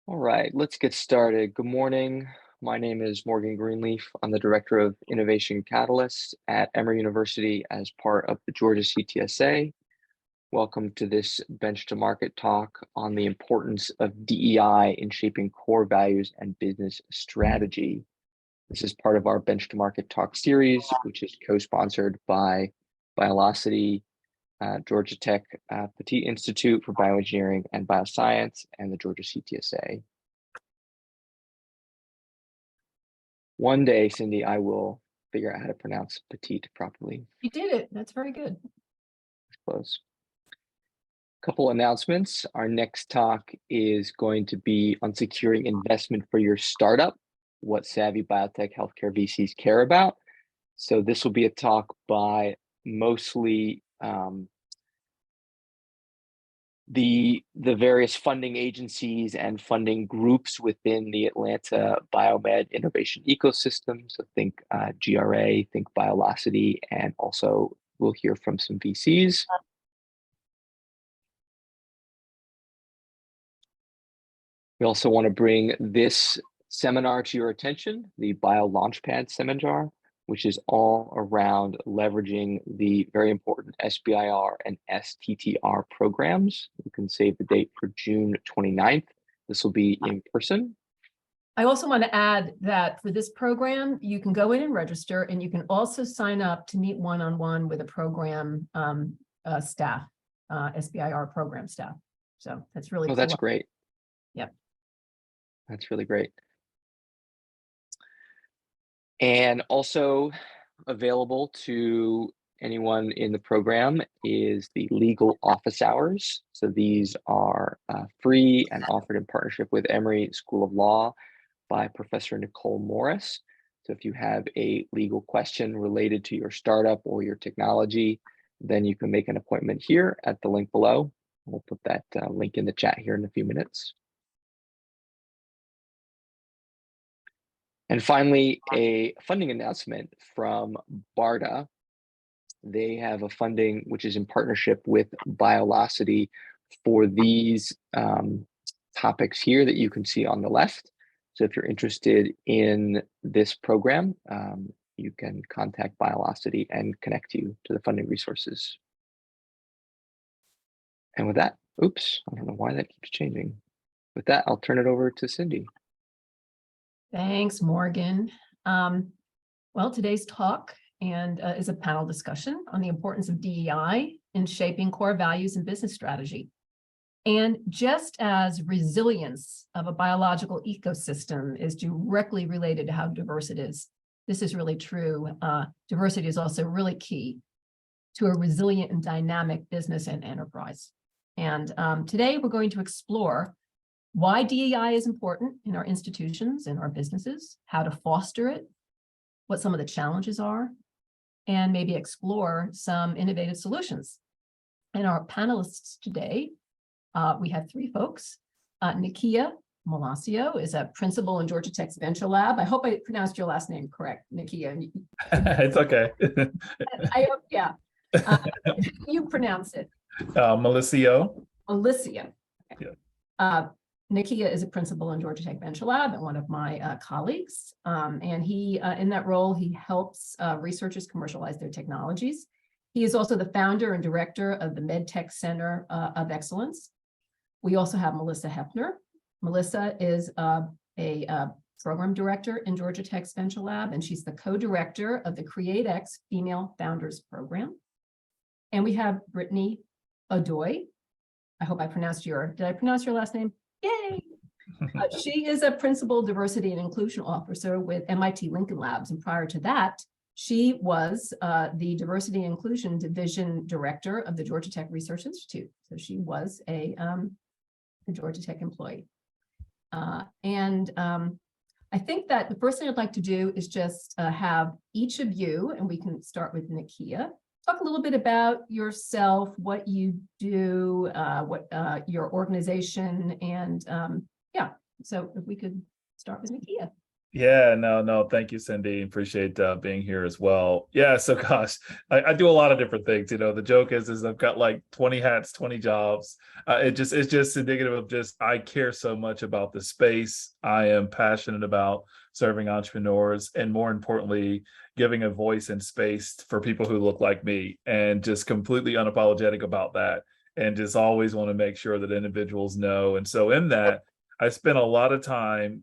All right, let's get started. Good morning. My name is Morgan Greenleaf. I'm the Director of Innovation Catalyst at Emory University as part of the Georgia CTSA. Welcome to this Bench2Market talk on the importance of DEI in shaping core values and business strategy. This is part of our Bench2Market talk series, which is co-sponsored by Biolocity, Georgia Tech Petit Institute for Bioengineering and Bioscience, and the Georgia CTSA. One day, Cindy, I will figure out how to pronounce petite properly. You did it. That's very good. Close. Couple announcements. Our next talk is going to be on securing investment for your startup, what savvy biotech healthcare VCs care about. So this will be a talk by mostly the various funding agencies and funding groups within the Atlanta biomed innovation ecosystem. So think GRA, think Biolocity, and also we'll hear from some VCs. We also want to bring this seminar to your attention, the Bio Launchpad seminar, which is all around leveraging the very important SBIR and STTR programs. You can save the date for June 29th. This will be in person. I also want to add that for this program, you can go in and register, and you can also sign up to meet one-on-one with a program staff, SBIR program staff. So that's really cool. That's great. Yep. That's really great. And also available to anyone in the program is the legal office hours. So these are free and offered in partnership with Emory School of Law by Professor Nicole Morris. So if you have a legal question related to your startup or your technology, then you can make an appointment here at the link below. We'll put that link in the chat here in a few minutes. And finally, a funding announcement from BARDA. They have a funding which is in partnership with Biolocity for these topics here that you can see on the left. So if you're interested in this program, you can contact Biolocity and connect you to the funding resources. And with that, oops, I don't know why that keeps changing. With that, I'll turn it over to Cindy. Thanks, Morgan. Well, today's talk is a panel discussion on the importance of DEI in shaping core values and business strategy. And just as resilience of a biological ecosystem is directly related to how diverse it is, this is really true. Diversity is also really key to a resilient and dynamic business and enterprise. And today we're going to explore why DEI is important in our institutions and our businesses, how to foster it, what some of the challenges are, and maybe explore some innovative solutions. And our panelists today, we have three folks. Nikia Malacio is a principal in Georgia Tech's Venture Lab. I hope I pronounced your last name correct, Nikia. It's okay. I hope, yeah. You pronounce it. Malicio. Alicia. Okay. Yeah. Nikia is a principal in Georgia Tech Venture Lab and one of my colleagues. And he, in that role, he helps researchers commercialize their technologies. He is also the founder and director of the MedTech Center of Excellence. We also have Melissa Hefner. Melissa is a program director in Georgia Tech's Venture Lab, and she's the co-director of the CreateX Female Founders Program. And we have Brittany Odoy. I hope I pronounced did I pronounce your last name? Yay! She is a principal diversity and inclusion officer with MIT Lincoln Labs. And prior to that, she was the diversity and inclusion division director of the Georgia Tech Research Institute. So she was a Georgia Tech employee. I think that the first thing I'd like to do is just have each of you, and we can start with Nikia, talk a little bit about yourself, what you do, what your organization, and yeah, so if we could start with Nikia. Yeah, no, thank you, Cindy. Appreciate being here as well. Yeah, so gosh, I do a lot of different things. The joke is I've got like 20 hats, 20 jobs. It's just indicative of just I care so much about the space. I am passionate about serving entrepreneurs, and more importantly, giving a voice and space for people who look like me, and just completely unapologetic about that. And just always want to make sure that individuals know. And so in that, I spent a lot of time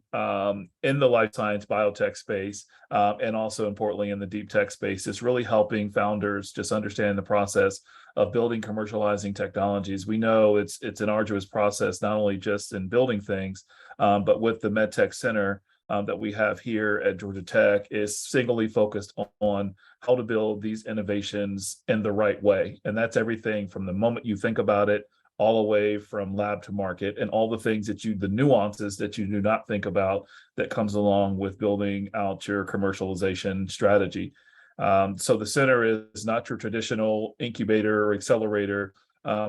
in the life science biotech space, and also importantly in the deep tech space, just really helping founders just understand the process of building, commercializing technologies. We know it's an arduous process, not only just in building things, but with the MedTech Center that we have here at Georgia Tech is singly focused on how to build these innovations in the right way. And that's everything from the moment you think about it all the way from lab to market, and all the things the nuances that you do not think about that comes along with building out your commercialization strategy. So the center is not your traditional incubator or accelerator.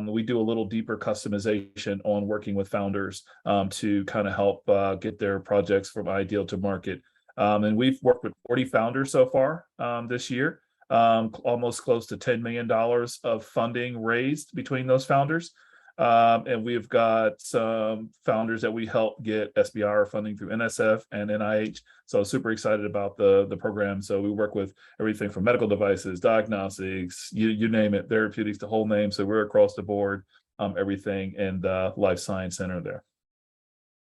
We do a little deeper customization on working with founders to kind of help get their projects from ideal to market. And we've worked with 40 founders so far this year, almost close to $10 million of funding raised between those founders. And we've got some founders that we help get SBIR funding through NSF and NIH. So super excited about the program. So we work with everything from medical devices, diagnostics, you name it, therapeutics, the whole name. So we're across the board, everything in the Life Science Center there.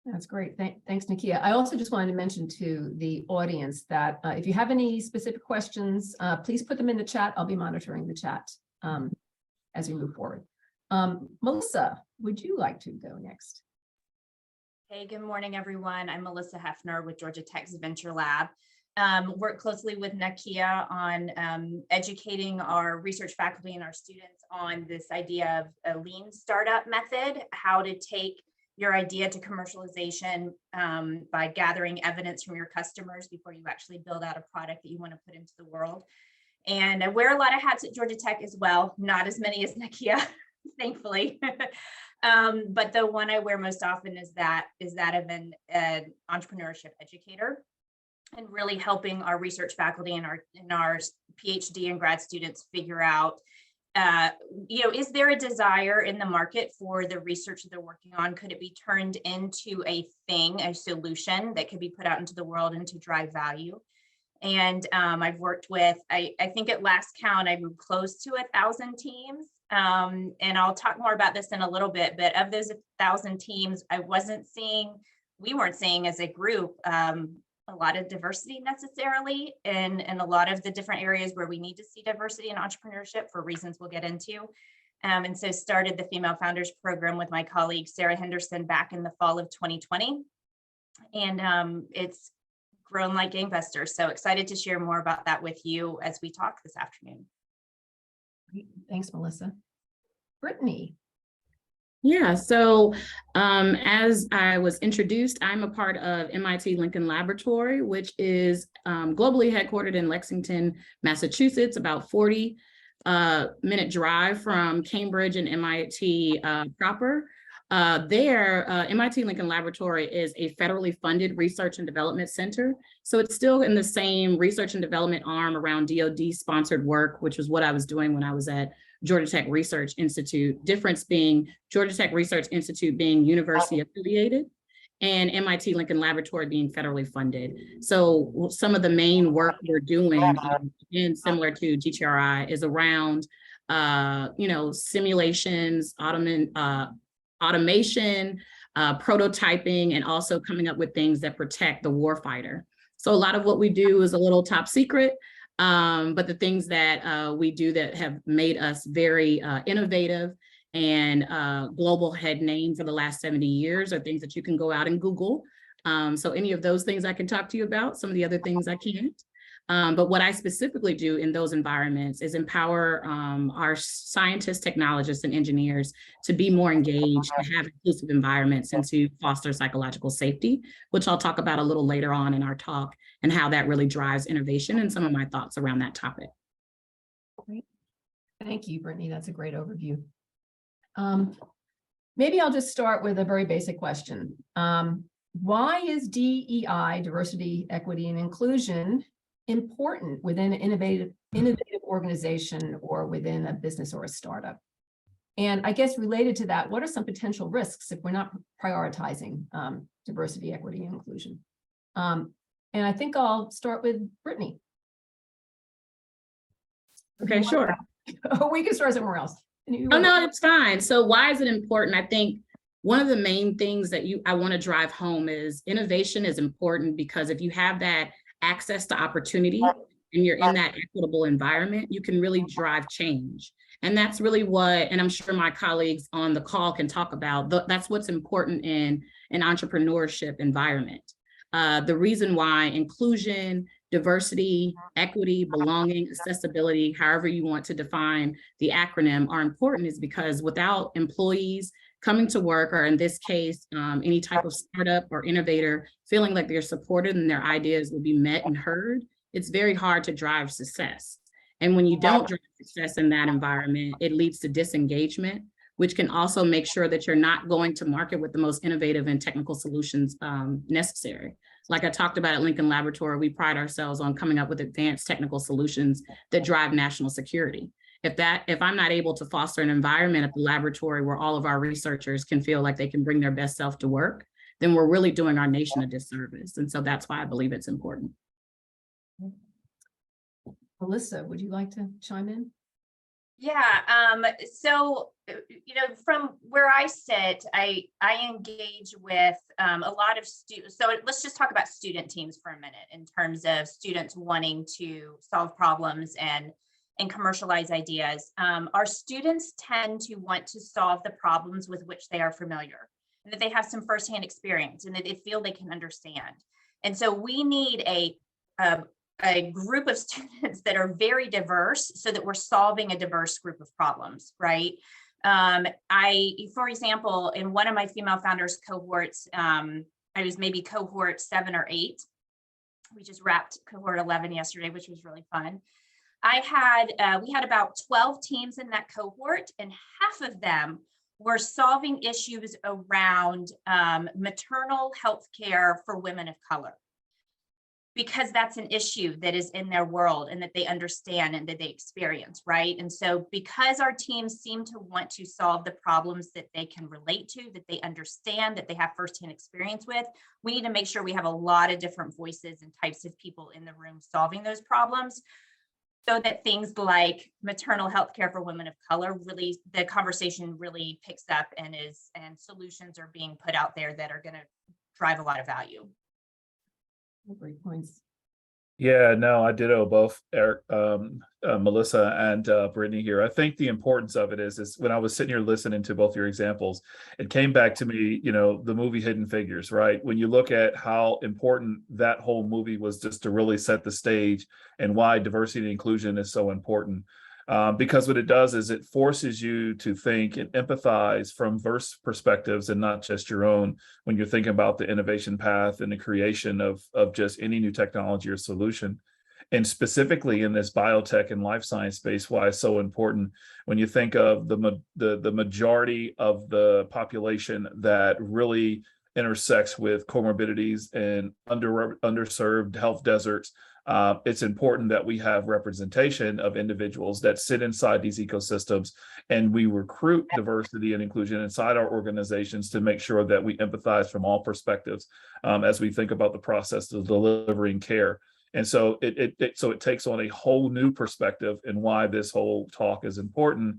That's great. Thanks, Nakia. I also just wanted to mention to the audience that if you have any specific questions, please put them in the chat. I'll be monitoring the chat as we move forward. Melissa, would you like to go next? Hey, good morning, everyone. I'm Melissa Hefner with Georgia Tech's Venture Lab. Work closely with Nakia on educating our research faculty and our students on this idea of a lean startup method, how to take your idea to commercialization by gathering evidence from your customers before you actually build out a product that you want to put into the world. And I wear a lot of hats at Georgia Tech as well, not as many as Nakia. Thankfully, but the one I wear most often is that of an entrepreneurship educator, and really helping our research faculty and our PhD and grad students figure out, is there a desire in the market for the research that they're working on? Could it be turned into a solution that could be put out into the world and to drive value? And I've worked with, I think at last count, I moved close to 1,000 teams. And I'll talk more about this in a little bit, but of those 1,000 teams, we weren't seeing as a group, a lot of diversity necessarily in a lot of the different areas where we need to see diversity in entrepreneurship for reasons we'll get into. And so started the Female Founders Program with my colleague, Sarah Henderson, back in the fall of 2020. And it's grown like gangbusters. So excited to share more about that with you as we talk this afternoon. Great. Thanks, Melissa. Brittany. Yeah, so as I was introduced, I'm a part of MIT Lincoln Laboratory, which is globally headquartered in Lexington, Massachusetts, about 40-minute drive from Cambridge and MIT proper. MIT Lincoln Laboratory is a federally funded research and development center. So it's still in the same research and development arm around DoD sponsored work, which is what I was doing when I was at Georgia Tech Research Institute. Difference being Georgia Tech Research Institute being university affiliated and MIT Lincoln Laboratory being federally funded. So some of the main work we're doing, and similar to GTRI, is around simulations, automation, prototyping, and also coming up with things that protect the warfighter. So a lot of what we do is a little top secret, but the things that we do that have made us very innovative and global head name for the last 70 years are things that you can go out and Google. So any of those things I can talk to you about, some of the other things I can't. But what I specifically do in those environments is empower our scientists, technologists, and engineers to be more engaged, to have inclusive environments, and to foster psychological safety, which I'll talk about a little later on in our talk, and how that really drives innovation and some of my thoughts around that topic. Great. Thank you, Brittany. That's a great overview. Maybe I'll just start with a very basic question. Why is DEI, diversity, equity, and inclusion, important within an innovative organization or within a business or a startup? And I guess related to that, what are some potential risks if we're not prioritizing diversity, equity, and inclusion? And I think I'll start with Brittany. Okay, sure. We can start somewhere else. Oh, no, it's fine. So why is it important? I think one of the main things that I want to drive home is innovation is important, because if you have that access to opportunity and you're in that equitable environment, you can really drive change. And that's really what, and I'm sure my colleagues on the call can talk about, that's what's important in an entrepreneurship environment. The reason why inclusion, diversity, equity, belonging, accessibility, however you want to define the acronym, are important is because without employees coming to work, or in this case, any type of startup or innovator feeling like they're supported and their ideas will be met and heard, it's very hard to drive success. And when you don't drive success in that environment, it leads to disengagement, which can also make sure that you're not going to market with the most innovative and technical solutions necessary. Like I talked about at Lincoln Laboratory, we pride ourselves on coming up with advanced technical solutions that drive national security. If I'm not able to foster an environment at the laboratory where all of our researchers can feel like they can bring their best self to work, then we're really doing our nation a disservice. And so that's why I believe it's important. Melissa, would you like to chime in? Yeah, so, from where I sit, I engage with a lot of students. So let's just talk about student teams for a minute in terms of students wanting to solve problems and commercialize ideas. Our students tend to want to solve the problems with which they are familiar, and that they have some firsthand experience and that they feel they can understand. And so we need a group of students that are very diverse so that we're solving a diverse group of problems, right? For example, in one of my female founders cohorts, I was maybe cohort 7 or 8. We just wrapped cohort 11 yesterday, which was really fun. We had about 12 teams in that cohort, and half of them were solving issues around maternal health care for women of color, because that's an issue that is in their world and that they understand and that they experience, right? And so because our teams seem to want to solve the problems that they can relate to, that they understand, that they have firsthand experience with, we need to make sure we have a lot of different voices and types of people in the room solving those problems, so that things like maternal health care for women of color, really, the conversation really picks up and solutions are being put out there that are going to drive a lot of value. Great points. Yeah, no, I ditto both Eric, Melissa and Brittany here. I think the importance of it is when I was sitting here listening to both your examples, it came back to me, the movie Hidden Figures, right? When you look at how important that whole movie was just to really set the stage and why diversity and inclusion is so important. Because what it does is it forces you to think and empathize from diverse perspectives and not just your own when you're thinking about the innovation path and the creation of just any new technology or solution. And specifically in this biotech and life science space, why it's so important when you think of the majority of the population that really intersects with comorbidities and underserved health deserts. It's important that we have representation of individuals that sit inside these ecosystems, and we recruit diversity and inclusion inside our organizations to make sure that we empathize from all perspectives as we think about the process of delivering care. And so it takes on a whole new perspective and why this whole talk is important,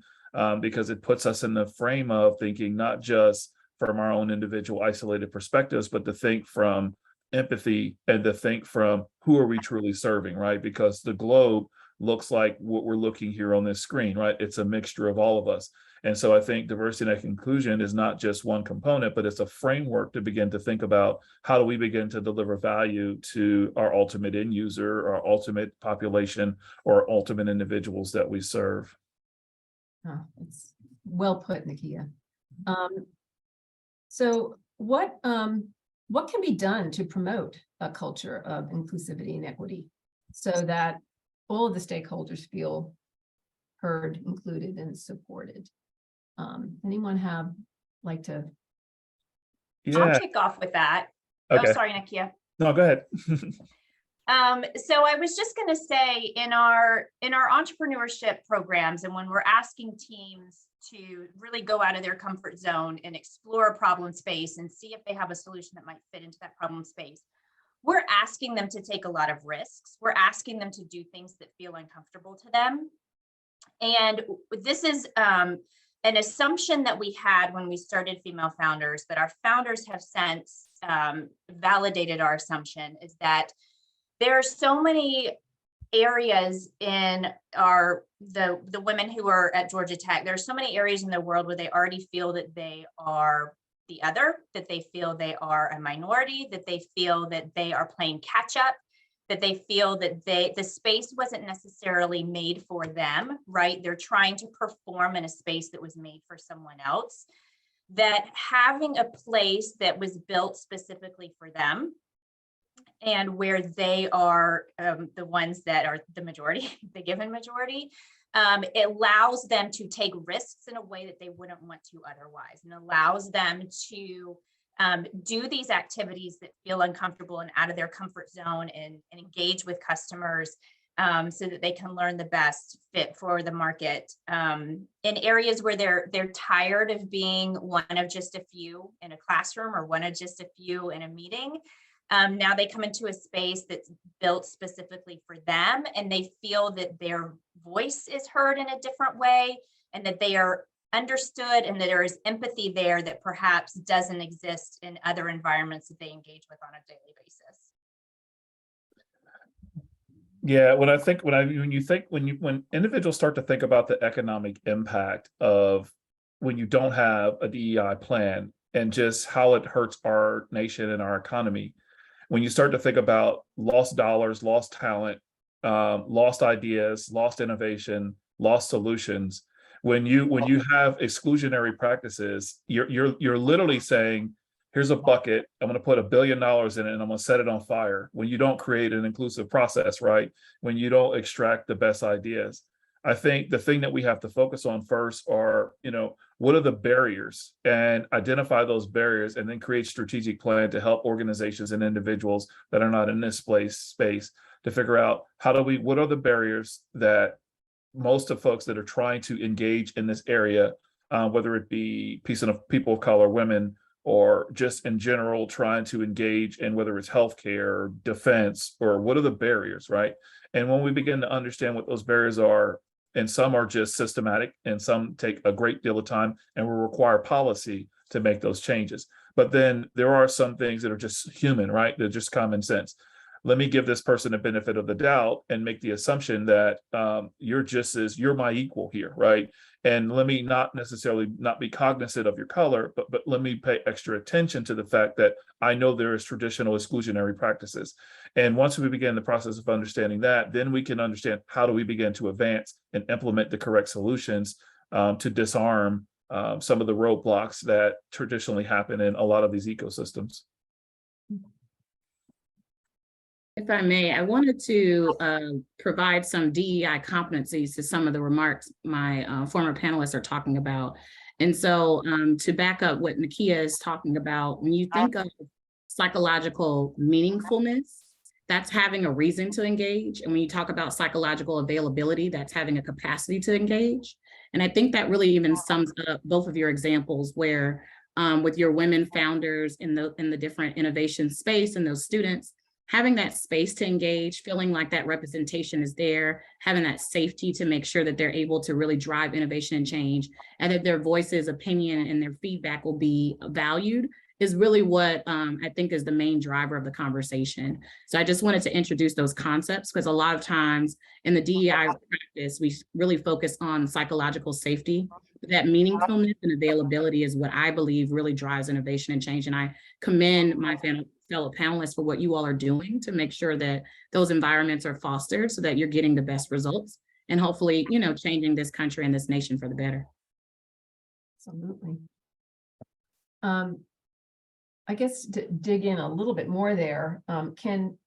because it puts us in the frame of thinking not just from our own individual isolated perspectives, but to think from empathy and to think from who are we truly serving, right? Because the globe looks like what we're looking here on this screen, right? It's a mixture of all of us. And so I think diversity and inclusion is not just one component, but it's a framework to begin to think about how do we begin to deliver value to our ultimate end user, our ultimate population, or ultimate individuals that we serve. Oh, it's well put, Nakia. So what can be done to promote a culture of inclusivity and equity so that all of the stakeholders feel heard, included, and supported? Anyone like to? Yeah. I'll kick off with that. Okay. Oh, sorry, Nakia. No, go ahead. So I was just going to say in our entrepreneurship programs, and when we're asking teams to really go out of their comfort zone and explore a problem space and see if they have a solution that might fit into that problem space, we're asking them to take a lot of risks. We're asking them to do things that feel uncomfortable to them. And this is an assumption that we had when we started Female Founders, but our founders have since validated our assumption, is that there are so many areas in the women who are at Georgia Tech. There are so many areas in the world where they already feel that they are the other, that they feel they are a minority, that they feel that they are playing catch up, that they feel that the space wasn't necessarily made for them, right? They're trying to perform in a space that was made for someone else. That having a place that was built specifically for them, and where they are the ones that are the majority, the given majority, it allows them to take risks in a way that they wouldn't want to otherwise, and allows them to do these activities that feel uncomfortable and out of their comfort zone, and engage with customers so that they can learn the best fit for the market. In areas where they're tired of being one of just a few in a classroom or one of just a few in a meeting. Now they come into a space that's built specifically for them, and they feel that their voice is heard in a different way, and that they are understood, and that there is empathy there that perhaps doesn't exist in other environments that they engage with on a daily basis. Yeah, when individuals start to think about the economic impact of when you don't have a DEI plan, and just how it hurts our nation and our economy, when you start to think about lost dollars, lost talent, lost ideas, lost innovation, lost solutions, when you have exclusionary practices, you're literally saying, here's a bucket, I'm going to put $1 billion in it and I'm going to set it on fire. When you don't create an inclusive process, right? When you don't extract the best ideas. I think the thing that we have to focus on first are, what are the barriers, and identify those barriers, and then create strategic plan to help organizations and individuals that are not in this space to figure out what are the barriers that most of folks that are trying to engage in this area, whether it be people of color, women, or just in general trying to engage in, whether it's healthcare, defense, or what are the barriers, right? And when we begin to understand what those barriers are, and some are just systematic, and some take a great deal of time and will require policy to make those changes. But then there are some things that are just human, right? They're just common sense. Let me give this person the benefit of the doubt and make the assumption that you're my equal here, right? And let me not necessarily not be cognizant of your color, but let me pay extra attention to the fact that I know there is traditional exclusionary practices. And once we begin the process of understanding that, then we can understand how do we begin to advance and implement the correct solutions to disarm some of the roadblocks that traditionally happen in a lot of these ecosystems. If I may, I wanted to provide some DEI competencies to some of the remarks my former panelists are talking about. And so to back up what Nakia is talking about, when you think of psychological meaningfulness, that's having a reason to engage. And when you talk about psychological availability, that's having a capacity to engage. And I think that really even sums up both of your examples where with your women founders in the different innovation space and those students, having that space to engage, feeling like that representation is there, having that safety to make sure that they're able to really drive innovation and change, and that their voices, opinion, and their feedback will be valued, is really what I think is the main driver of the conversation. So I just wanted to introduce those concepts, because a lot of times in the DEI practice, we really focus on psychological safety. That meaningfulness and availability is what I believe really drives innovation and change. And I commend my fellow panelists for what you all are doing to make sure that those environments are fostered so that you're getting the best results, and hopefully, changing this country and this nation for the better. Absolutely. I guess to dig in a little bit more there, can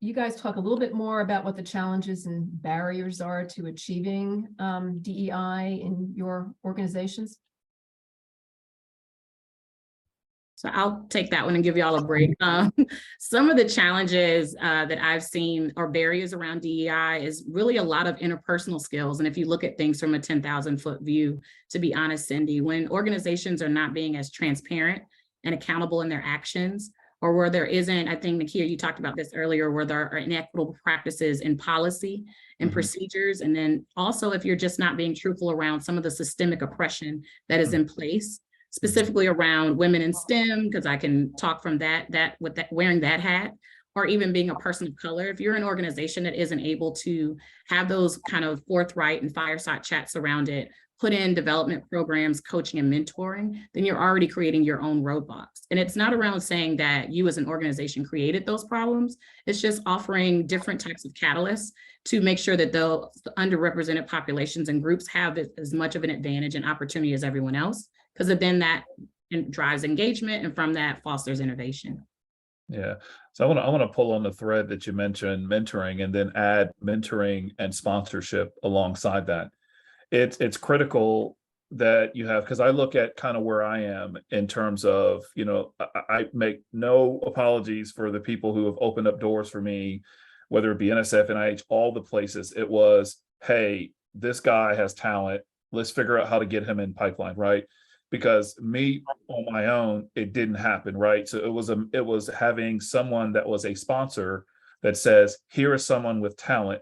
you guys talk a little bit more about what the challenges and barriers are to achieving DEI in your organizations? So I'll take that one and give y'all a break. Some of the challenges that I've seen or barriers around DEI is really a lot of interpersonal skills. And if you look at things from a 10,000-foot view, to be honest, Cindy, when organizations are not being as transparent and accountable in their actions, or where there isn't, I think, Nakia, you talked about this earlier, where there are inequitable practices in policy and procedures. And then also if you're just not being truthful around some of the systemic oppression that is in place, specifically around women in STEM, because I can talk from wearing that hat, or even being a person of color. If you're an organization that isn't able to have those kind of forthright and fireside chats around it, put in development programs, coaching and mentoring, then you're already creating your own roadblocks. And it's not around saying that you as an organization created those problems. It's just offering different types of catalysts to make sure that the underrepresented populations and groups have as much of an advantage and opportunity as everyone else, because then that drives engagement, and from that fosters innovation. Yeah, so I want to pull on the thread that you mentioned, mentoring, and then add mentoring and sponsorship alongside that. It's critical that you have, because I look at kind of where I am in terms of, you know, I make no apologies for the people who have opened up doors for me, whether it be NSF, NIH, all the places. It was, hey, this guy has talent. Let's figure out how to get him in pipeline, right? Because me on my own, it didn't happen, right? So it was having someone that was a sponsor that says, here is someone with talent.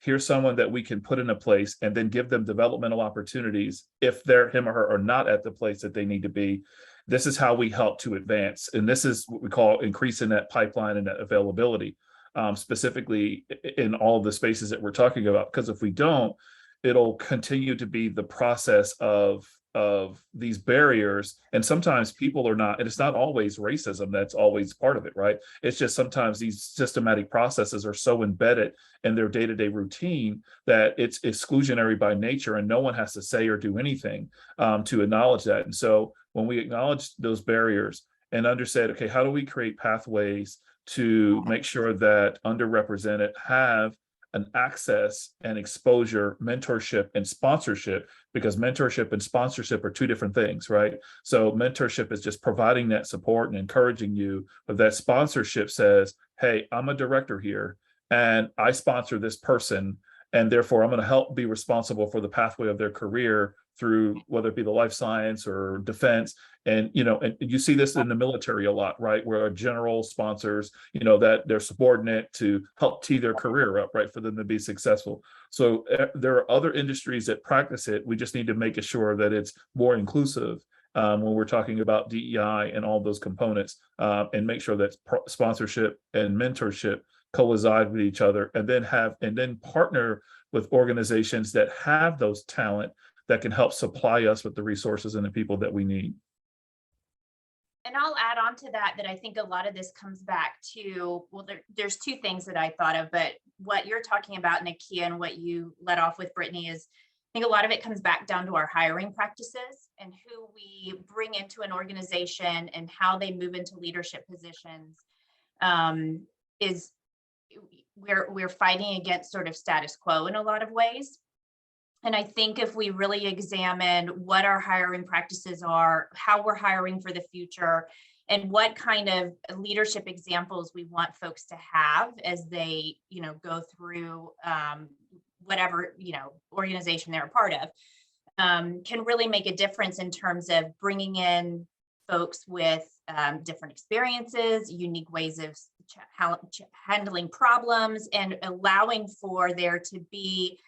Here's someone that we can put in a place, and then give them developmental opportunities if they're him or her are not at the place that they need to be. This is how we help to advance. And this is what we call increasing that pipeline and that availability, specifically in all of the spaces that we're talking about. Because if we don't, it'll continue to be the process of these barriers. And sometimes people are not, and it's not always racism that's always part of it, right? It's just sometimes these systematic processes are so embedded in their day-to-day routine that it's exclusionary by nature, and no one has to say or do anything to acknowledge that. And so when we acknowledge those barriers and understand, okay, how do we create pathways to make sure that underrepresented have an access and exposure, mentorship and sponsorship, because mentorship and sponsorship are two different things, right? So mentorship is just providing that support and encouraging you, but that sponsorship says, hey, I'm a director here and I sponsor this person, and therefore I'm going to help be responsible for the pathway of their career through whether it be the life science or defense. And, you know, and you see this in the military a lot, right? Where a general sponsors, you know, that they're subordinate to help tee their career up, right, for them to be successful. So there are other industries that practice it. We just need to make sure that it's more inclusive when we're talking about DEI and all those components, and make sure that sponsorship and mentorship coincide with each other, and then partner with organizations that have those talent that can help supply us with the resources and the people that we need. And I'll add on to that I think a lot of this comes back to, well, there's two things that I thought of, but what you're talking about, Nakia, and what you led off with, Brittany, is I think a lot of it comes back down to our hiring practices and who we bring into an organization and how they move into leadership positions. We're fighting against sort of status quo in a lot of ways. And I think if we really examine what our hiring practices are, how we're hiring for the future, and what kind of leadership examples we want folks to have as they, you know, go through whatever, you know, organization they're a part of, can really make a difference in terms of bringing in folks with different experiences, unique ways of handling problems, and allowing for there to be,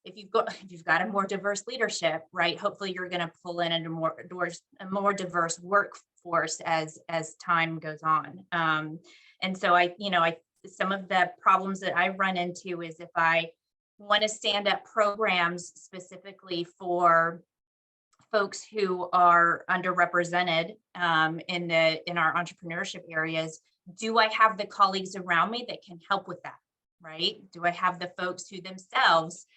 if you've got a more diverse leadership, right, hopefully you're going to pull in a more diverse workforce as time goes on. And so some of the problems that I run into is if I want to stand up programs specifically for folks who are underrepresented in our entrepreneurship areas, do I have the colleagues around me that can help with that, right? Do I have the folks who themselves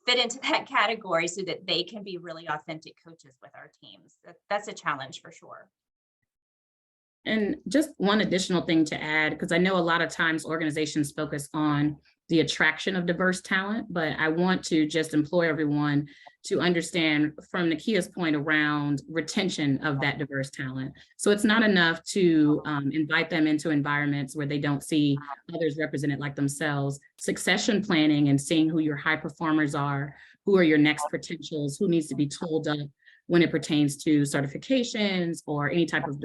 fit into that category so that they can be really authentic coaches with our teams? That's a challenge for sure. And just one additional thing to add, because I know a lot of times organizations focus on the attraction of diverse talent, but I want to just implore everyone to understand from Nakia's point around retention of that diverse talent. So it's not enough to invite them into environments where they don't see others represented like themselves. Succession planning and seeing who your high performers are, who are your next potentials, who needs to be tooled up when it pertains to certifications or any type of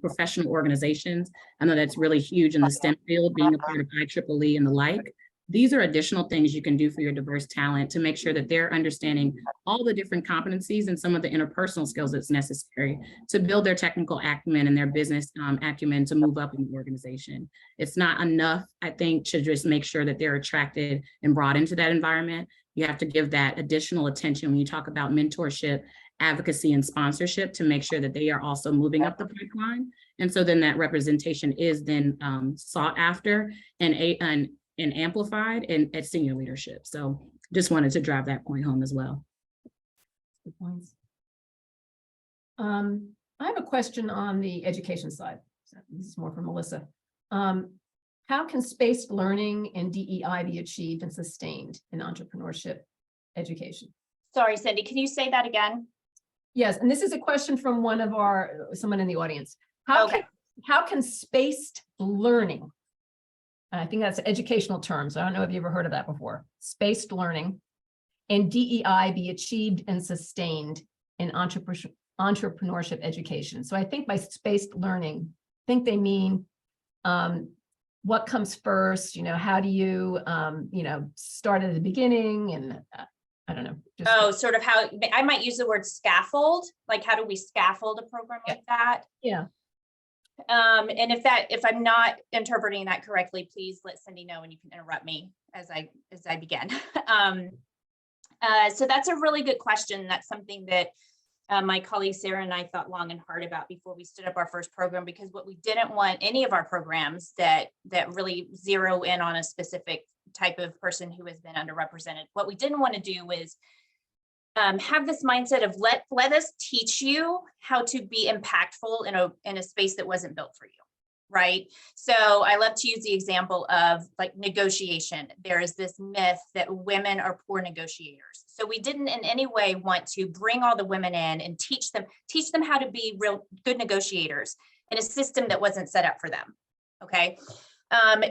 professional organizations. I know that's really huge in the STEM field, being a part of IEEE and the like. These are additional things you can do for your diverse talent to make sure that they're understanding all the different competencies and some of the interpersonal skills that's necessary to build their technical acumen and their business acumen to move up in the organization. It's not enough, I think, to just make sure that they're attracted and brought into that environment. You have to give that additional attention when you talk about mentorship, advocacy, and sponsorship to make sure that they are also moving up the pipeline. And so then that representation is then sought after and amplified and at senior leadership. So just wanted to drive that point home as well. Good points. I have a question on the education side. So this is more for Melissa. How can spaced learning and DEI be achieved and sustained in entrepreneurship education? Sorry, Cindy, can you say that again? Yes, and this is a question from someone in the audience. Okay. How can spaced learning, and I think that's an educational term, so I don't know if you ever heard of that before, spaced learning and DEI be achieved and sustained in entrepreneurship education? So I think by spaced learning, I think they mean what comes first, how do you, start at the beginning, and I don't know. Sort of how, I might use the word scaffold, like how do we scaffold a program like that? Yeah. And if I'm not interpreting that correctly, please let Cindy know and you can interrupt me as I begin. So that's a really good question. That's something that my colleague Sarah and I thought long and hard about before we stood up our first program, because what we didn't want any of our programs that really zero in on a specific type of person who has been underrepresented. What we didn't want to do was have this mindset of let us teach you how to be impactful in a space that wasn't built for you, right? So I love to use the example of like negotiation. There is this myth that women are poor negotiators. So we didn't in any way want to bring all the women in and teach them how to be real good negotiators in a system that wasn't set up for them. Okay.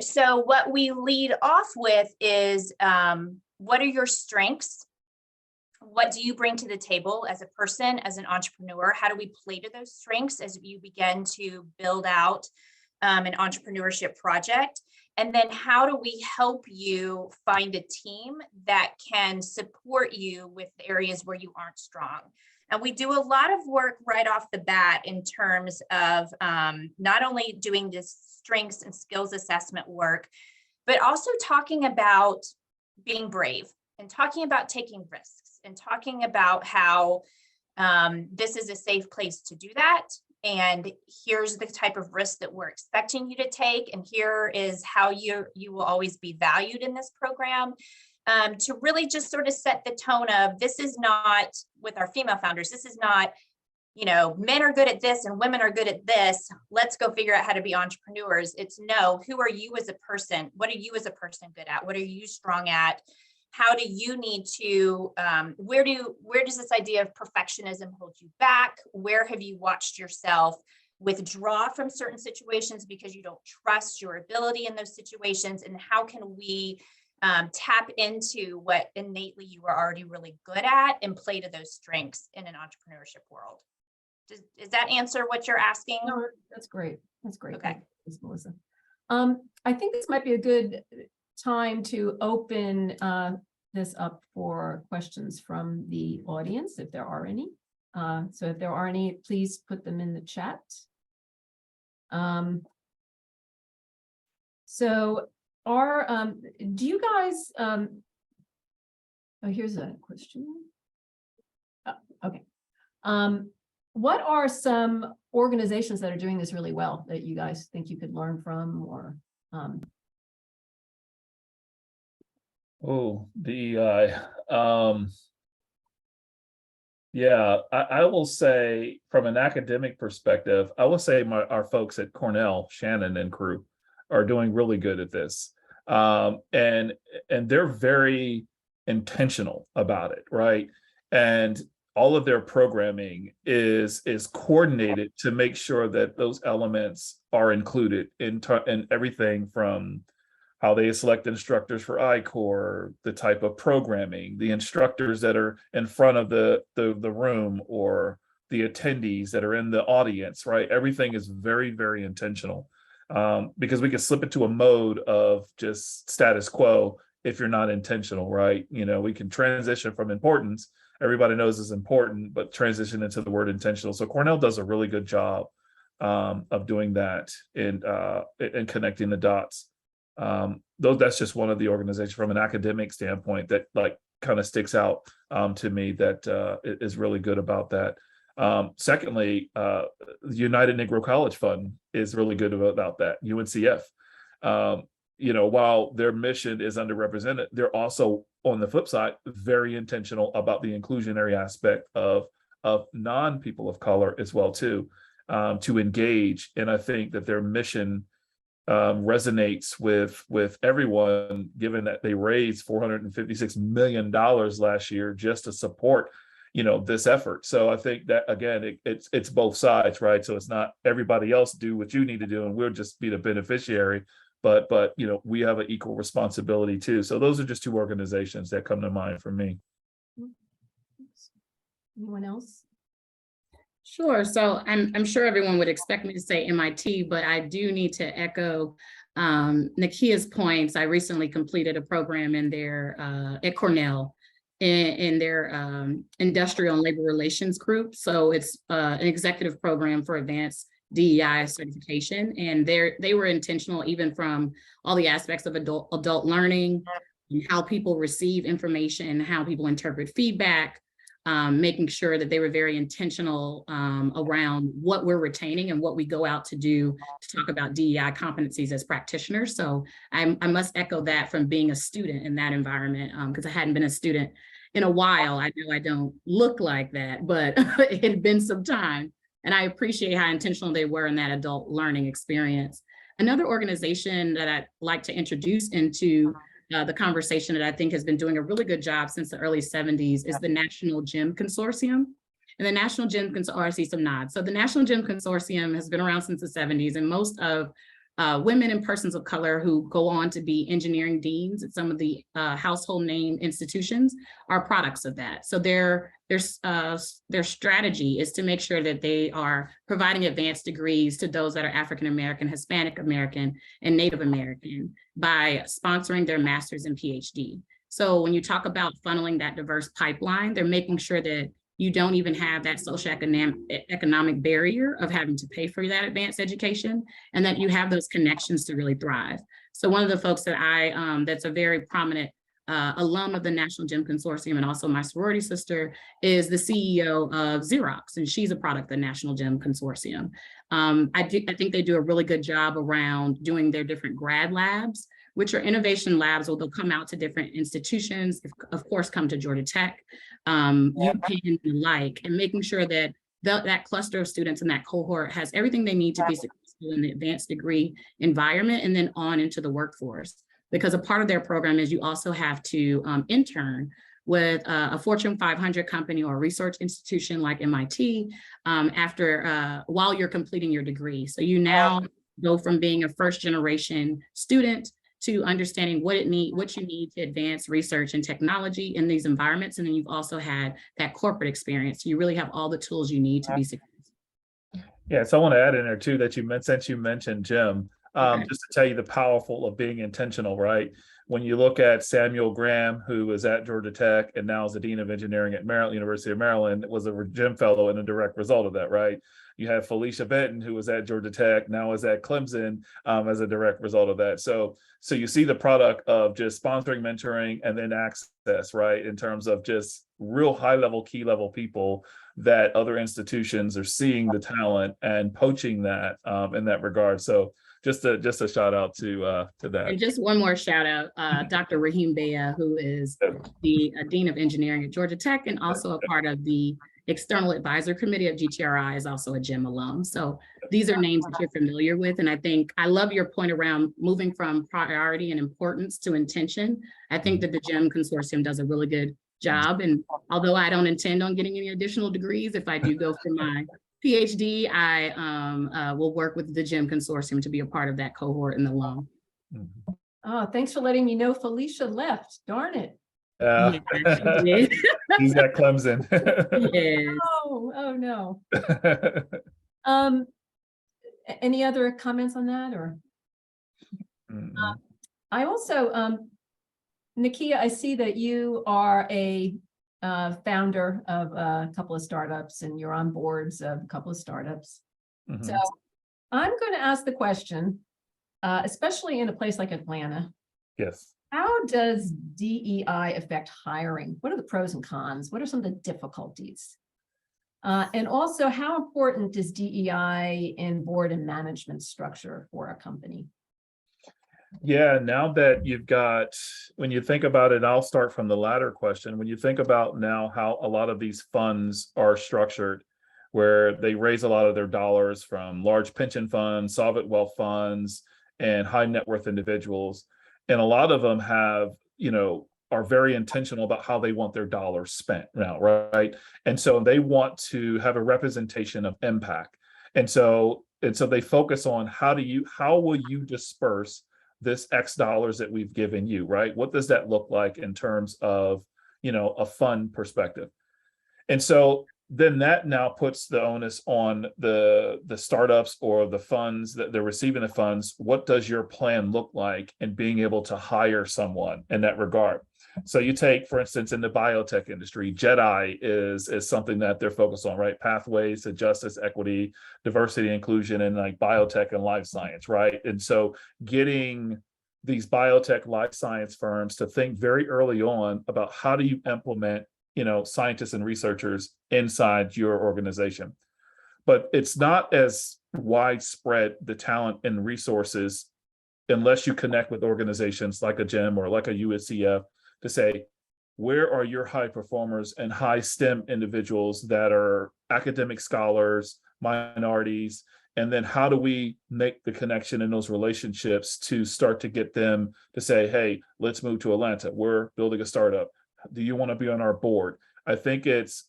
So what we lead off with is what are your strengths? What do you bring to the table as a person, as an entrepreneur? How do we play to those strengths as you begin to build out an entrepreneurship project? And then how do we help you find a team that can support you with the areas where you aren't strong? And we do a lot of work right off the bat in terms of not only doing this strengths and skills assessment work, but also talking about being brave and talking about taking risks and talking about how this is a safe place to do that. And here's the type of risk that we're expecting you to take. And here is how you will always be valued in this program. To really just sort of set the tone of, this is not, with our female founders, this is not, men are good at this and women are good at this. Let's go figure out how to be entrepreneurs. It's no, who are you as a person? What are you as a person good at? What are you strong at? How do you need to, where does this idea of perfectionism hold you back? Where have you watched yourself withdraw from certain situations because you don't trust your ability in those situations? And how can we tap into what innately you are already really good at and play to those strengths in an entrepreneurship world? Does that answer what you're asking? No, that's great. That's great. Okay. Thanks, Melissa. I think this might be a good time to open this up for questions from the audience, if there are any. So if there are any, please put them in the chat. So do you guys, oh, here's a question. Okay. What are some organizations that are doing this really well that you guys think you could learn from, or DEI. Yeah, I will say from an academic perspective, I will say our folks at Cornell, Shannon and crew, are doing really good at this. and they're very intentional about it, right? And all of their programming is coordinated to make sure that those elements are included in everything from how they select instructors for I-Core, the type of programming, the instructors that are in front of the room, or the attendees that are in the audience, right? Everything is very, very intentional, because we can slip into a mode of just status quo if you're not intentional, right? You know, we can transition from importance. Everybody knows is important, but transition into the word intentional. So Cornell does a really good job of doing that and connecting the dots. Though that's just one of the organizations from an academic standpoint that like kind of sticks out to me, that is really good about that. Secondly, the United Negro College Fund is really good about that, UNCF. You know, while their mission is underrepresented, they're also, on the flip side, very intentional about the inclusionary aspect of non-people of color as well too, to engage. And I think that their mission resonates with everyone, given that they raised $456 million last year just to support, you know, this effort. So I think that, again, it's both sides, right? So it's not everybody else do what you need to do and we'll just be the beneficiary, but you know, we have an equal responsibility too. So those are just two organizations that come to mind for me. Anyone else? Sure. So I'm sure everyone would expect me to say MIT, but I do need to echo Nakia's points. I recently completed a program in their at Cornell in their industrial and labor relations group. So it's an executive program for advanced DEI certification, and they were intentional even from all the aspects of adult learning, and how people receive information, how people interpret feedback. Making sure that they were very intentional around what we're retaining and what we go out to do to talk about DEI competencies as practitioners. So I must echo that from being a student in that environment, because I hadn't been a student in a while. I know I don't look like that, but it had been some time. And I appreciate how intentional they were in that adult learning experience. Another organization that I'd like to introduce into the conversation that I think has been doing a really good job since the early 70s is the National Gym Consortium. And the National Gym Consortium, I see some nods. So the National Gym Consortium has been around since the 70s, and most of women and persons of color who go on to be engineering deans at some of the household name institutions are products of that. So their strategy is to make sure that they are providing advanced degrees to those that are African American, Hispanic American, and Native American by sponsoring their master's and PhD. So when you talk about funneling that diverse pipeline, they're making sure that you don't even have that socioeconomic barrier of having to pay for that advanced education, and that you have those connections to really thrive. So one of the folks that that's a very prominent alum of the National Gym Consortium, and also my sorority sister, is the CEO of Xerox, and she's a product of the National Gym Consortium. I think they do a really good job around doing their different grad labs, which are innovation labs, where they'll come out to different institutions, of course, come to Georgia Tech, UPenn and the like, and making sure that that cluster of students in that cohort has everything they need to be successful in the advanced degree environment and then on into the workforce. Because a part of their program is you also have to intern with a Fortune 500 company or a research institution like MIT while you're completing your degree. So you now go from being a first generation student to understanding what you need to advance research and technology in these environments. And then you've also had that corporate experience. So you really have all the tools you need to be successful. Yeah, so I want to add in there too that since you mentioned Jim, Okay. just to tell you the powerful of being intentional, right? When you look at Samuel Graham, who was at Georgia Tech and now is the Dean of Engineering at University of Maryland, was a Jim Fellow and a direct result of that, right? You have Felicia Benton, who was at Georgia Tech, now is at Clemson as a direct result of that. So you see the product of just sponsoring, mentoring, and then access, right? In terms of just real high level, key level people that other institutions are seeing the talent and poaching that in that regard. So just a shout out to that. And just one more shout out, Dr. Rahim Baya, who is the Dean of Engineering at Georgia Tech and also a part of the external advisor committee of GTRI is also a GEM alum. So these are names that you're familiar with. And I think I love your point around moving from priority and importance to intention. I think that the GEM consortium does a really good job. And although I don't intend on getting any additional degrees, if I do go for my PhD, I will work with the GEM consortium to be a part of that cohort and the alum. Oh, thanks for letting me know Felicia left. Darn it. Yeah, he's at Clemson. Yes. Oh no. Any other comments on that or? I also, Nakia, I see that you are a founder of a couple of startups and you're on boards of a couple of startups. So I'm going to ask the question, especially in a place like Atlanta. Yes. How does DEI affect hiring? What are the pros and cons? What are some of the difficulties? And also, how important is DEI in board and management structure for a company? Yeah, now that you've got, when you think about it, I'll start from the latter question. When you think about now how a lot of these funds are structured, where they raise a lot of their dollars from large pension funds, sovereign wealth funds, and high net worth individuals. And a lot of them have, are very intentional about how they want their dollars spent now, right? And so they want to have a representation of impact. And so they focus on how will you disperse this X dollars that we've given you, right? What does that look like in terms of, a fund perspective? And so then that now puts the onus on the startups or the funds that they're receiving the funds. What does your plan look like in being able to hire someone in that regard? So you take, for instance, in the biotech industry, JEDI is something that they're focused on, right? Pathways to justice, equity, diversity, inclusion, and like biotech and life science, right? And so getting these biotech life science firms to think very early on about how do you implement, scientists and researchers inside your organization. But it's not as widespread, the talent and resources, unless you connect with organizations like a GEM or like a USCF to say, where are your high performers and high STEM individuals that are academic scholars, minorities, and then how do we make the connection in those relationships to start to get them to say, hey, let's move to Atlanta. We're building a startup. Do you want to be on our board? I think it's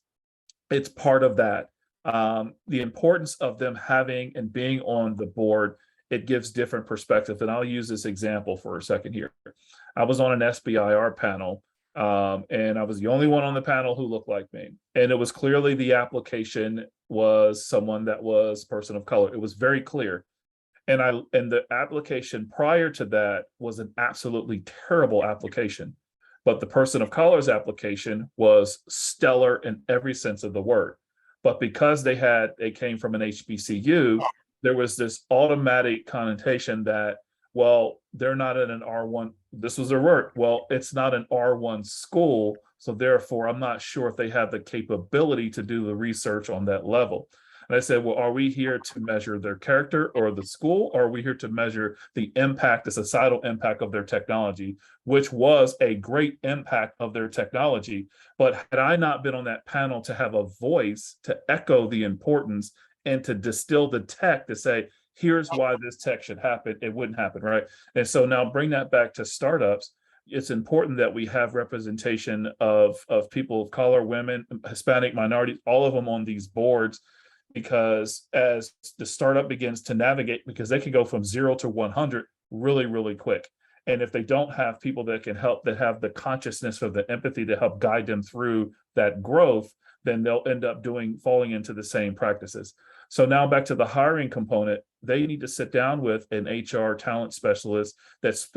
part of that. The importance of them having and being on the board, it gives different perspective. And I'll use this example for a second here. I was on an SBIR panel, and I was the only one on the panel who looked like me. And it was clearly the application was someone that was a person of color. It was very clear. And the application prior to that was an absolutely terrible application. But the person of color's application was stellar in every sense of the word. But because they came from an HBCU, there was this automatic connotation that, well, they're not in an R1. This was their word. Well, it's not an R1 school. So therefore, I'm not sure if they have the capability to do the research on that level. And I said, well, are we here to measure their character or the school, or are we here to measure the impact, the societal impact of their technology, which was a great impact of their technology. But had I not been on that panel to have a voice to echo the importance and to distill the tech to say, here's why this tech should happen, it wouldn't happen, right? And so now bring that back to startups. It's important that we have representation of people of color, women, Hispanic, minorities, all of them on these boards, because as the startup begins to navigate, because they can go from 0 to 100 really, really quick. And if they don't have people that can help, that have the consciousness or the empathy to help guide them through that growth, then they'll end up falling into the same practices. So now back to the hiring component, they need to sit down with an HR talent specialist that's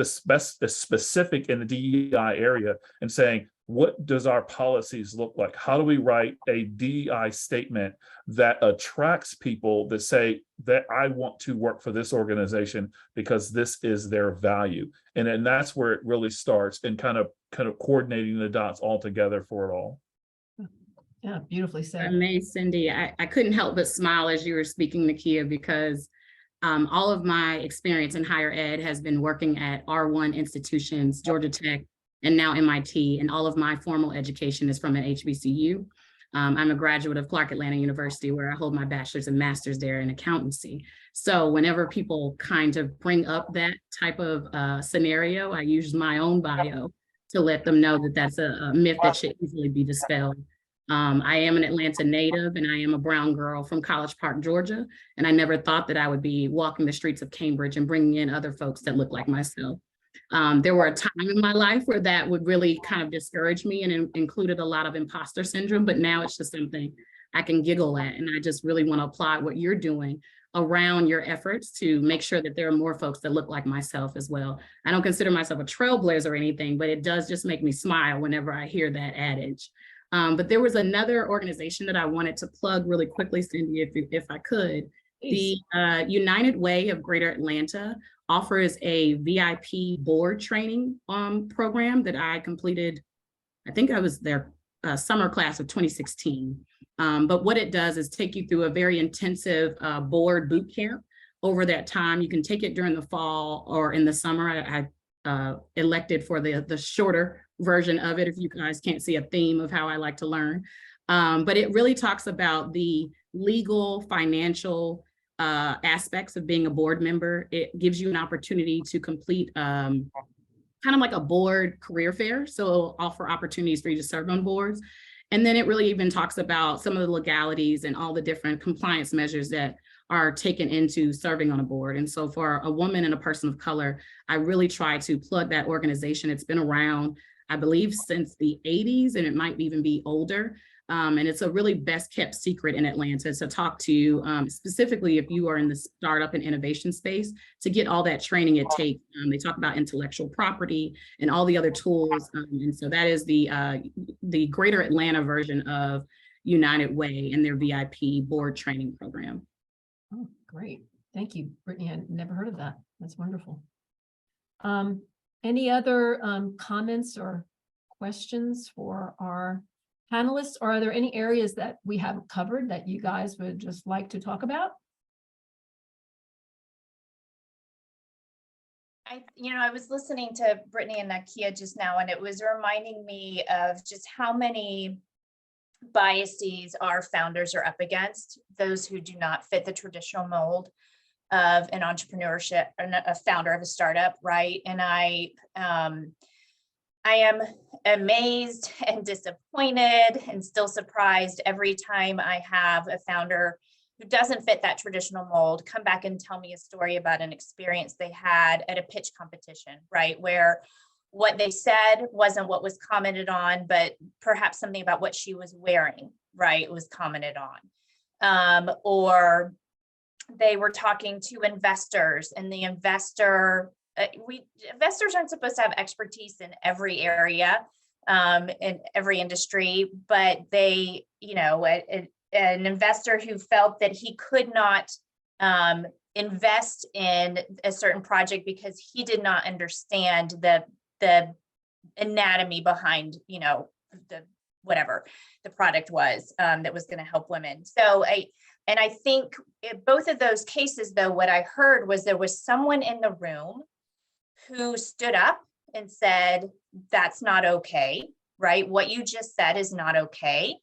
specific in the DEI area and saying, what does our policies look like? How do we write a DEI statement that attracts people that say that I want to work for this organization because this is their value? And then that's where it really starts, and kind of coordinating the dots all together for it all. Yeah, beautifully said. Amazing, Cindy. I couldn't help but smile as you were speaking, Nakia, because all of my experience in higher ed has been working at R1 institutions, Georgia Tech, and now MIT, and all of my formal education is from an HBCU. I'm a graduate of Clark Atlanta University, where I hold my bachelor's and master's there in accountancy. So whenever people kind of bring up that type of scenario, I use my own bio to let them know that that's a myth that should easily be dispelled. I am an Atlanta native, and I am a brown girl from College Park, Georgia. And I never thought that I would be walking the streets of Cambridge and bringing in other folks that look like myself. There were a time in my life where that would really kind of discourage me, and included a lot of imposter syndrome, but now it's just something I can giggle at. And I just really want to apply what you're doing around your efforts to make sure that there are more folks that look like myself as well. I don't consider myself a trailblazer or anything, but it does just make me smile whenever I hear that adage. But there was another organization that I wanted to plug really quickly, Cindy, if I could. Please. The United Way of Greater Atlanta offers a VIP board training program that I completed. I think I was their summer class of 2016. But what it does is take you through a very intensive board boot camp over that time. You can take it during the fall or in the summer. I elected for the shorter version of it, if you guys can't see a theme of how I like to learn. But it really talks about the legal, financial aspects of being a board member. It gives you an opportunity to complete kind of like a board career fair. So it'll offer opportunities for you to serve on boards. And then it really even talks about some of the legalities and all the different compliance measures that are taken into serving on a board. And so for a woman and a person of color, I really try to plug that organization. It's been around, I believe, since the 80s, and it might even be older. And it's a really best kept secret in Atlanta to talk to, specifically if you are in the startup and innovation space, to get all that training it takes. They talk about intellectual property and all the other tools. And so that is the Greater Atlanta version of United Way and their VIP board training program. Oh, great. Thank you, Brittany. I never heard of that. That's wonderful. Any other comments or questions for our panelists? Or are there any areas that we haven't covered that you guys would just like to talk about? I was listening to Brittany and Nakia just now, and it was reminding me of just how many biases our founders are up against, those who do not fit the traditional mold of an entrepreneurship, a founder of a startup, right? And I am amazed and disappointed and still surprised every time I have a founder who doesn't fit that traditional mold come back and tell me a story about an experience they had at a pitch competition, right? Where what they said wasn't what was commented on, but perhaps something about what she was wearing, right, was commented on. Or they were talking to investors, and the investors aren't supposed to have expertise in every area, in every industry, but they, an investor who felt that he could not invest in a certain project because he did not understand the anatomy behind, whatever the product was that was going to help women. So I think both of those cases, though, what I heard was there was someone in the room who stood up and said, that's not okay, right? What you just said is not okay.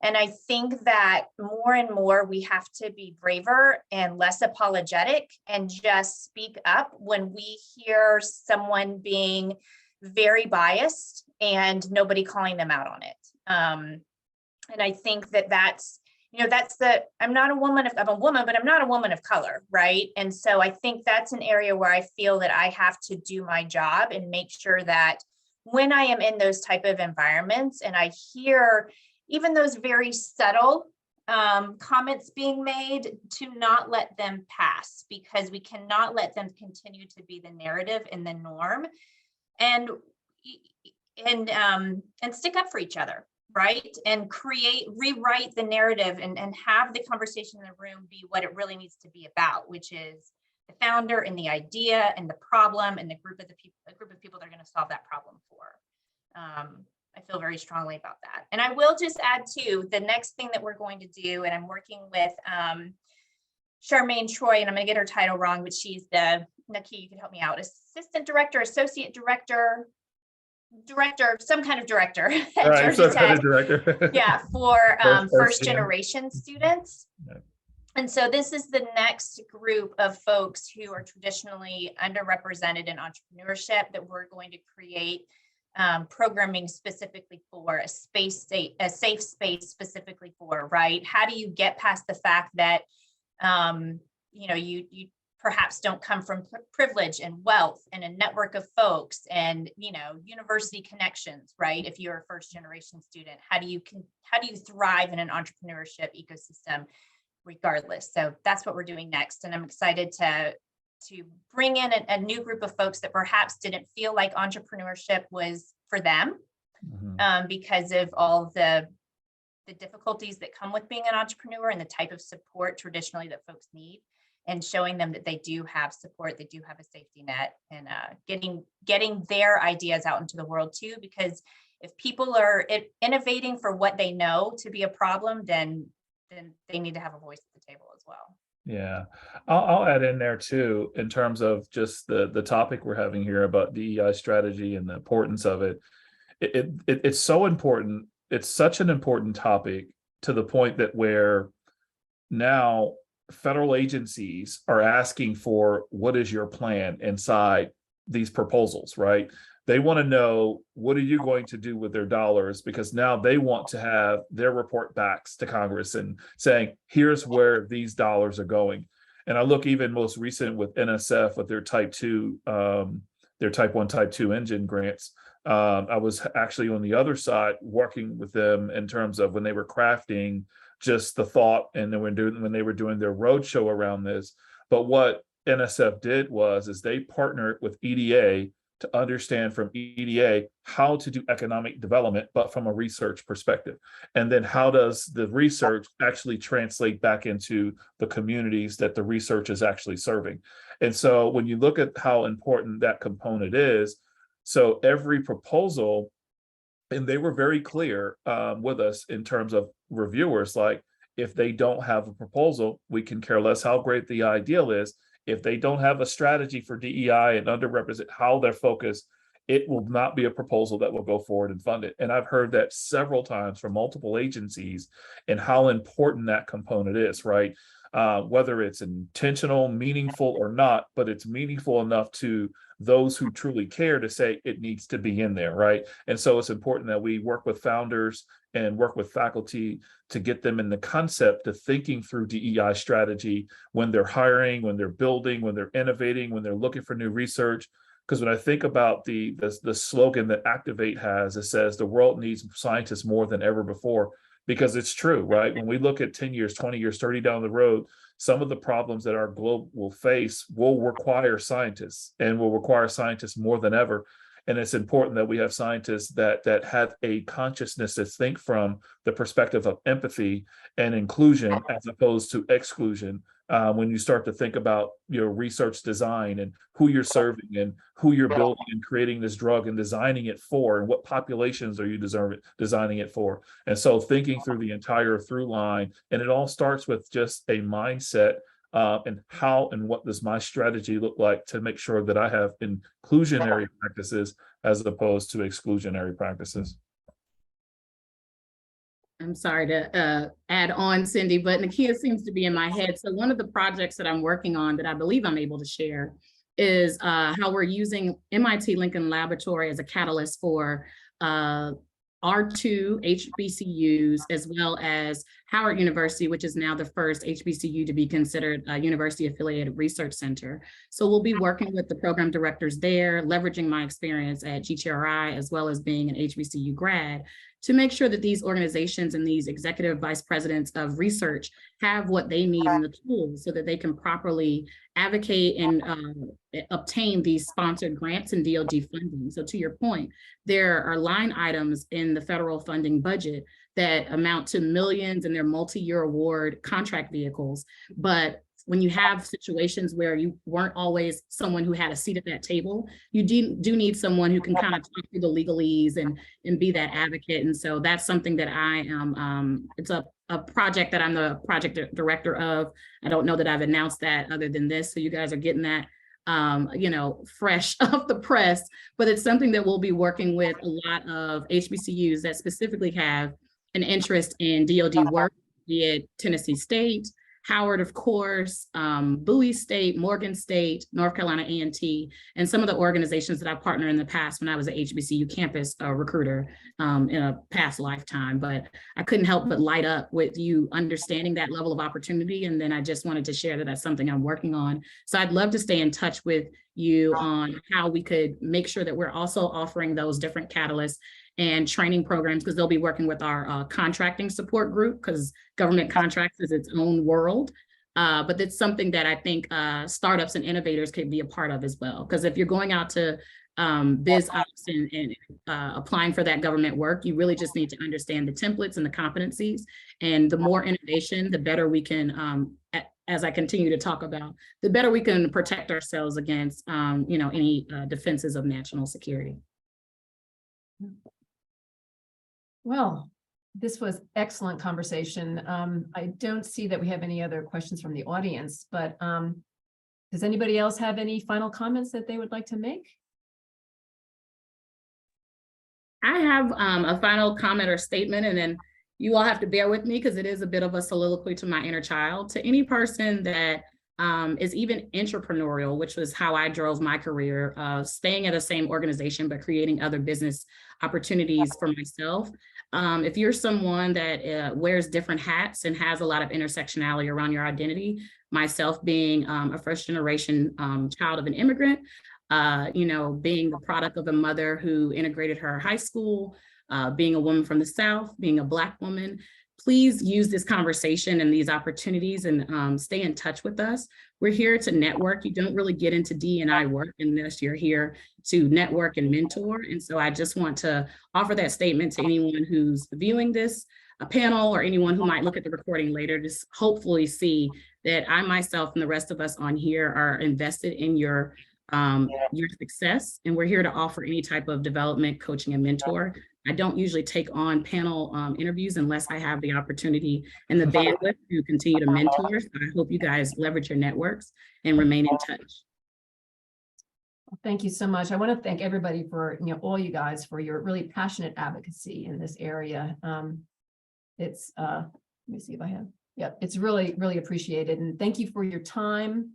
And I think that more and more we have to be braver and less apologetic and just speak up when we hear someone being very biased and nobody calling them out on it. And I think that's I'm not a woman, I'm a woman, but I'm not a woman of color, right? And so I think that's an area where I feel that I have to do my job and make sure that when I am in those type of environments and I hear even those very subtle comments being made, to not let them pass, because we cannot let them continue to be the narrative and the norm, and stick up for each other, right? And rewrite the narrative and have the conversation in the room be what it really needs to be about, which is the founder and the idea and the problem and the group of people that are going to solve that problem for. I feel very strongly about that. And I will just add too, the next thing that we're going to do, and I'm working with Charmaine Troy, and I'm going to get her title wrong, but she's Nakia, you can help me out, assistant director, associate director, director, some kind of director at All right, so Georgia kind Tech. of director. Yeah, for first yeah. generation students. Yeah. And so this is the next group of folks who are traditionally underrepresented in entrepreneurship that we're going to create programming specifically for, a safe space specifically for, right? How do you get past the fact that, you know, you perhaps don't come from privilege and wealth and a network of folks and, you know, university connections, right? If you're a first generation student, how do you thrive in an entrepreneurship ecosystem regardless? So that's what we're doing next. And I'm excited to bring in a new group of folks that perhaps didn't feel like entrepreneurship was for them because of all the difficulties that come with being an entrepreneur and the type of support traditionally that folks need, and showing them that they do have support, they do have a safety net, and getting their ideas out into the world too, because if people are innovating for what they know to be a problem, then they need to have a voice at the table as well. Yeah, I'll add in there too, in terms of just the topic we're having here about DEI strategy and the importance of it. It's so important. It's such an important topic, to the point that where now federal agencies are asking for, what is your plan inside these proposals, right? They want to know, what are you going to do with their dollars? Because now they want to have their report backs to Congress and saying, here's where these dollars are going. And I look even most recent with NSF with their type 1, type 2 engine grants. I was actually on the other side working with them in terms of when they were crafting just the thought, and then when they were doing their roadshow around this. But what NSF did is they partnered with EDA to understand from EDA how to do economic development, but from a research perspective. And then how does the research actually translate back into the communities that the research is actually serving? And so when you look at how important that component is, so every proposal, and they were very clear with us in terms of reviewers, like, if they don't have a proposal, we can care less how great the ideal is. If they don't have a strategy for DEI and underrepresent how they're focused, it will not be a proposal that will go forward and fund it. And I've heard that several times from multiple agencies, and how important that component is, right? Whether it's intentional, meaningful or not, but it's meaningful enough to those who truly care to say it needs to be in there, right? And so it's important that we work with founders and work with faculty to get them in the concept of thinking through DEI strategy when they're hiring, when they're building, when they're innovating, when they're looking for new research. Because when I think about the slogan that Activate has, it says the world needs scientists more than ever before. Because it's true, right? When we look at 10 years, 20 years, 30 down the road, some of the problems that our globe will face will require scientists, and will require scientists more than ever. And it's important that we have scientists that have a consciousness that think from the perspective of empathy and inclusion as opposed to exclusion. When you start to think about your research design and who you're serving and who you're building and creating this drug and designing it for, and what populations are you designing it for. And so thinking through the entire through line, and it all starts with just a mindset, and how and what does my strategy look like to make sure that I have inclusionary practices as opposed to exclusionary practices. I'm sorry to add on, Cindy, but Nakia seems to be in my head. So one of the projects that I'm working on that I believe I'm able to share is how we're using MIT Lincoln Laboratory as a catalyst for R2 HBCUs, as well as Howard University, which is now the first HBCU to be considered a university-affiliated research center. So we'll be working with the program directors there, leveraging my experience at GTRI, as well as being an HBCU grad, to make sure that these organizations and these executive vice presidents of research have what they need in the tools so that they can properly advocate and obtain these sponsored grants and DoD funding. So to your point, there are line items in the federal funding budget that amount to millions, and they're multi-year award contract vehicles. But when you have situations where you weren't always someone who had a seat at that table, you do need someone who can kind of talk through the legalese and be that advocate. And so that's something that I am, it's a project that I'm the project director of. I don't know that I've announced that other than this, so you guys are getting that fresh off the press, but it's something that we'll be working with a lot of HBCUs that specifically have an interest in DoD work, be it Tennessee State, Howard, of course, Bowie State, Morgan State, North Carolina A&T, and some of the organizations that I partnered in the past when I was an HBCU campus recruiter in a past lifetime. But I couldn't help but light up with you understanding that level of opportunity. And then I just wanted to share that that's something I'm working on. So I'd love to stay in touch with you on how we could make sure that we're also offering those different catalysts and training programs, because they'll be working with our contracting support group, because government contracts is its own world. But it's something that I think startups and innovators could be a part of as well. Because if you're going out to biz ops and applying for that government work, you really just need to understand the templates and the competencies. And the more innovation, the better we can, as I continue to talk about, the better we can protect ourselves against, any defenses of national security. Well, this was excellent conversation. I don't see that we have any other questions from the audience, but does anybody else have any final comments that they would like to make? I have a final comment or statement, and then you all have to bear with me because it is a bit of a soliloquy to my inner child. To any person that is even entrepreneurial, which was how I drove my career, staying at the same organization, but creating other business opportunities for myself. If you're someone that wears different hats and has a lot of intersectionality around your identity, myself being a first generation child of an immigrant, being the product of a mother who integrated her high school, being a woman from the South, being a Black woman, please use this conversation and these opportunities and stay in touch with us. We're here to network. You don't really get into DEI work unless you're here to network and mentor. And so I just want to offer that statement to anyone who's viewing this panel or anyone who might look at the recording later, just hopefully see that I myself and the rest of us on here are invested in your success. And we're here to offer any type of development, coaching, and mentor. I don't usually take on panel interviews unless I have the opportunity and the bandwidth to continue to mentor. So I hope you guys leverage your networks and remain in touch. Thank you so much. I want to thank everybody for, all you guys for your really passionate advocacy in this area. It's, let me see if I have, it's really, really appreciated. And thank you for your time.